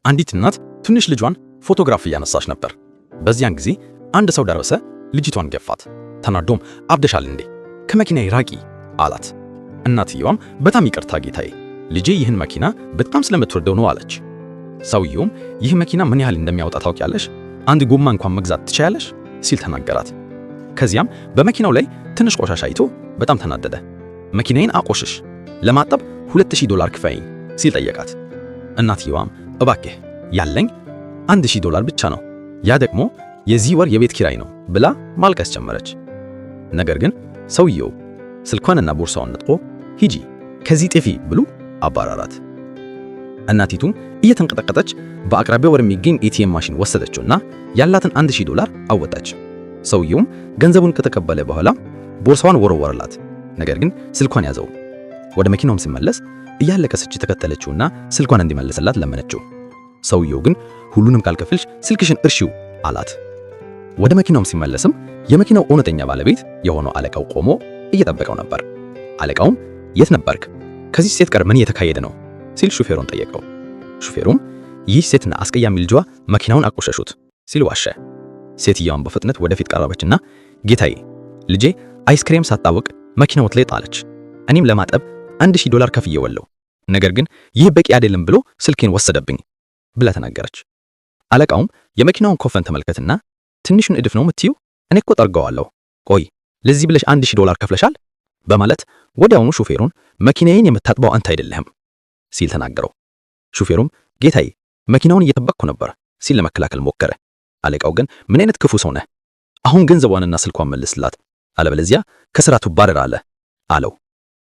አንዲት እናት ትንሽ ልጇን ፎቶግራፍ እያነሳች ነበር። በዚያን ጊዜ አንድ ሰው ደረሰ፣ ልጅቷን ገፋት። ተናዶም አብደሻል እንዴ ከመኪናዬ ራቂ አላት። እናትየዋም በጣም ይቅርታ ጌታዬ፣ ልጄ ይህን መኪና በጣም ስለምትወደው ነው አለች። ሰውየውም ይህ መኪና ምን ያህል እንደሚያወጣ ታውቂያለሽ? አንድ ጎማ እንኳን መግዛት ትችያለሽ ሲል ተናገራት። ከዚያም በመኪናው ላይ ትንሽ ቆሻሻ አይቶ በጣም ተናደደ። መኪናዬን አቆሽሽ፣ ለማጠብ $2000 ክፈይኝ ሲል ጠየቃት። እናትየዋም እባክህ ያለኝ $1000 ብቻ ነው፣ ያ ደግሞ የዚህ ወር የቤት ኪራይ ነው ብላ ማልቀስ ጀመረች። ነገር ግን ሰውየው ስልኳንና ቦርሳዋን ነጥቆ ሂጂ ከዚህ ጥፊ ብሎ አባራራት። እናቲቱም እየተንቀጠቀጠች በአቅራቢያው ወደሚገኝ ኤቲኤም ማሽን ወሰደችውና ያላትን $1000 አወጣች። ሰውየውም ገንዘቡን ከተቀበለ በኋላ ቦርሳዋን ወረወረላት። ነገር ግን ስልኳን ያዘው። ወደ መኪናውም ሲመለስ እያለቀሰች ተከተለችውና ስልኳን እንዲመልስላት ለመነችው። ሰውየው ግን ሁሉንም ካልከፈልሽ ስልክሽን እርሺው አላት። ወደ መኪናውም ሲመለስም የመኪናው እውነተኛ ባለቤት የሆነው አለቃው ቆሞ እየጠበቀው ነበር። አለቃውም የት ነበርክ? ከዚህ ሴት ጋር ምን እየተካሄደ ነው ሲል ሹፌሩን ጠየቀው። ሹፌሩም ይህ ሴትና አስቀያሚ ልጇ መኪናውን አቆሸሹት ሲል ዋሸ። ሴትየዋን በፍጥነት ወደፊት ቀረበችና ጌታዬ፣ ልጄ አይስክሬም ሳታውቅ መኪናው ላይ ጣለች። እኔም ለማጠብ $1000 ከፍዬዋለሁ። ነገር ግን ይህ በቂ አይደለም ብሎ ስልኬን ወሰደብኝ ብላ ተናገረች። አለቃውም የመኪናውን ኮፈን ተመልከትና ትንሹን እድፍ ነው የምትይው? እኔ እኮ ጠርገዋለሁ። ቆይ ለዚህ ብለሽ $1000 ከፍለሻል? በማለት ወዲያውኑ ሹፌሩን መኪናዬን የምታጥበው አንተ አይደለህም ሲል ተናገረው። ሹፌሩም ጌታዬ መኪናውን እየጠበቅኩ ነበር ሲል ለመከላከል ሞከረ። አለቃው ግን ምን አይነት ክፉ ሰው ነህ? አሁን ገንዘቧንና ስልኳን መልስላት፣ አለበለዚያ ከስራ ትባረራለህ አለው።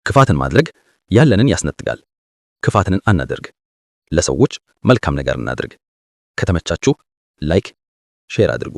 ክፋትን ማድረግ ያለንን ያስነጥቃል። ክፋትን አናድርግ። ለሰዎች መልካም ነገር እናድርግ። ከተመቻችሁ ላይክ፣ ሼር አድርጉ።